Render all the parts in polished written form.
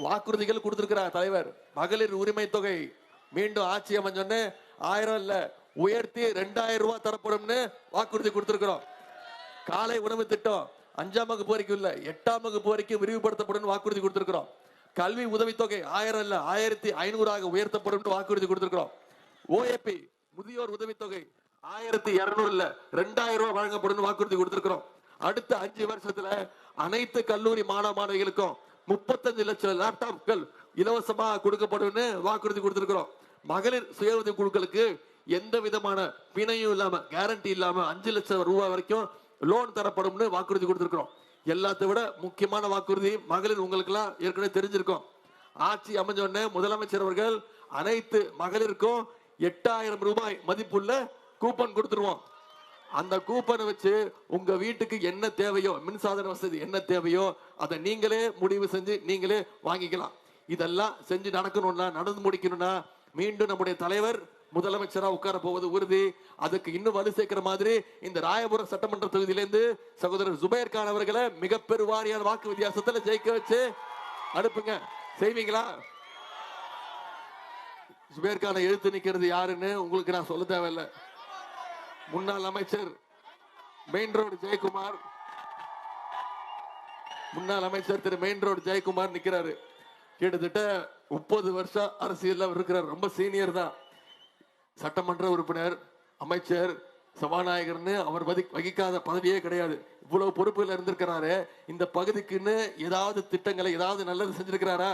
வாக்குறுதிகள் கொடுத்திருக்கிறார் தலைவர். மகளிர் உரிமை தொகை மீண்டும் ஆட்சி அமைஞ்சோன்னு 1000 இல்ல உயர்த்தி 2000 ரூபாய் தரப்படும்னு வாக்குறுதி கொடுத்திருக்கிறோம். காலை உணவு திட்டம் 5ஆம் வகுப்பு வரைக்கும் இல்ல 8ஆம் வகுப்பு வரைக்கும் விரிவுபடுத்தப்படும் வாக்குறுதி கொடுத்திருக்கிறோம். கல்வி உதவித்தொகை 1000 இல்ல 1500 உயர்த்தப்படும் வாக்குறுதி கொடுத்திருக்கிறோம். ஓஏபி முதியோர் உதவித்தொகை 1200 இல்ல 2000 ரூபாய் வழங்கப்படும் வாக்குறுதி கொடுத்திருக்கிறோம். அடுத்த 5 வருஷத்துல அனைத்து கல்லூரி மாணவ மாணவிகளுக்கும் 35 லட்சம் லேப்டாப்கள் இலவசமா கொடுக்கப்படும் வாக்குறுதி கொடுத்திருக்கிறோம். மகளிர் சுய உதவி குழுக்களுக்கு எந்த விதமான பிணையும் இல்லாம கேரண்டி இல்லாம 5 லட்சம் ரூபாய் வரைக்கும் லோன் தரப்படும் வாக்குறுதி கொடுத்திருக்கிறோம். எல்லாத்தை விட முக்கியமான வாக்குறுதி மகளிர் உங்களுக்கு எல்லாம் ஏற்கனவே தெரிஞ்சிருக்கும். ஆட்சி அமைஞ்ச உடனே முதலமைச்சர் அவர்கள் அனைத்து மகளிருக்கும் 8000 ரூபாய் மதிப்புள்ள கூப்பன் கொடுத்துருவோம். அந்த கூப்பனை வச்சு உங்க வீட்டுக்கு என்ன தேவையோ மின்சாதன வசதி என்ன தேவையோ அதை நீங்களே முடிவு செஞ்சு நீங்களே வாங்கிக்கலாம். இதெல்லாம் செஞ்சு நடக்கணும்னா நடந்து முடிக்கணும்னா மீண்டும் நம்முடைய தலைவர் முதலமைச்சரா உட்கார போவது உறுதி. அதுக்கு இன்னும் வலு சேர்க்கிற மாதிரி இந்த ராயபுரம் சட்டமன்ற தொகுதியிலிருந்து சகோதரர் ஜுபைர் கான் அவர்களை மிக பெருவாரியான வாக்கு வித்தியாசத்துல ஜெயிக்க வச்சு அனுப்புங்க. செய்வீங்களா? ஜுபைர் கானை எழுத்து நிக்கிறது யாருன்னு உங்களுக்கு நான் சொல்ல தேவையில்லை. முன்னாள் அமைச்சர் மெயின் ரோடு ஜெயக்குமார், முன்னாள் அமைச்சர் திரு மெயின் ரோடு ஜெயக்குமார் நிக்கிறாரு. கிட்டத்தட்ட 30 வருஷம் அரசியல் இருக்கிறார். ரொம்ப சீனியர் தான். சட்டமன்ற உறுப்பினர், அமைச்சர், சபாநாயகர்னு அவர் வகிக்காத பதவியே கிடையாது. இவ்வளவு பொறுப்புல இருந்திருக்கிறாரு. இந்த பகுதிக்குன்னு ஏதாவது திட்டங்களை ஏதாவது நல்லது செஞ்சிருக்கிறாரா?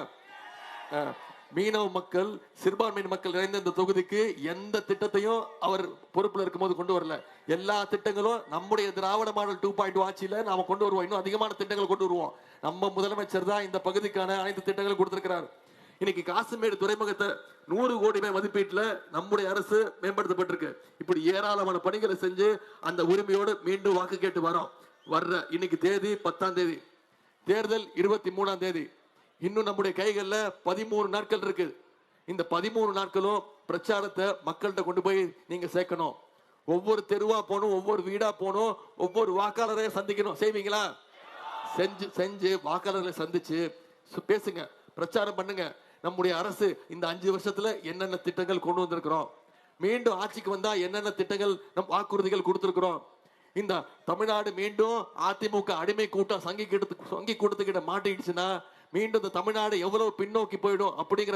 மீனவ மக்கள் சிறுபான்மையின மக்கள் நிறைந்த இந்த தொகுதிக்கு எந்த திட்டத்தையும் அவர் பொறுப்புல இருக்கும் போது கொண்டு வரல. எல்லா திட்டங்களும் நம்முடைய திராவிட மாடல் 2.0 ஆட்சியில நாம கொண்டு வருவோம். இன்னும் அதிகமான திட்டங்கள் கொண்டு வருவோம். நம்ம முதலமைச்சர் தான் இந்த பகுதிக்கான அனைத்து திட்டங்களும் கொடுத்திருக்கிறார். இன்னைக்கு காசிமேடு துறைமுகத்தை 100 கோடி ரூபாய் மதிப்பீட்டுல நம்முடைய அரசு மேம்படுத்தப்பட்டிருக்கு. இப்படி ஏராளமான பணிகளை செஞ்சு அந்த உரிமையோடு மீண்டும் வாக்கு கேட்டு வரோம். வர்ற இன்னைக்கு தேதி 10ஆம் தேதி, தேர்தல் 23ஆம் தேதி. இன்னும் நம்முடைய கைகள்ல 13 நாட்கள் இருக்கு. இந்த 13 நாட்களும் பிரச்சாரத்தை மக்கள்கிட்ட கொண்டு போய் நீங்க சேர்க்கணும். ஒவ்வொரு தெருவா போகணும், ஒவ்வொரு வீடா போகணும், ஒவ்வொரு வாக்காளரையும் சந்திக்கணும். செய்வீங்களா? செஞ்சு வாக்காளர்களை சந்திச்சு பேசுங்க, பிரச்சாரம் பண்ணுங்க. நம்முடைய அரசு இந்த 5 வருஷத்துல என்னென்ன திட்டங்கள் கொண்டு வந்திருக்கிறோம், மீண்டும் ஆட்சிக்கு வந்தா என்னென்ன திட்டங்கள் நம் வாக்குறுதிகள் கொடுத்திருக்கிறோம். இந்த தமிழ்நாடு மீண்டும் அதிமுக அடிமை கூட்டம் சங்கி கூட்டத்துக்கிட்ட மாட்டிடுச்சுன்னா மீண்டும் இந்த தமிழ்நாடு எவ்வளவு பின்னோக்கி போயிடும் அப்படிங்கிற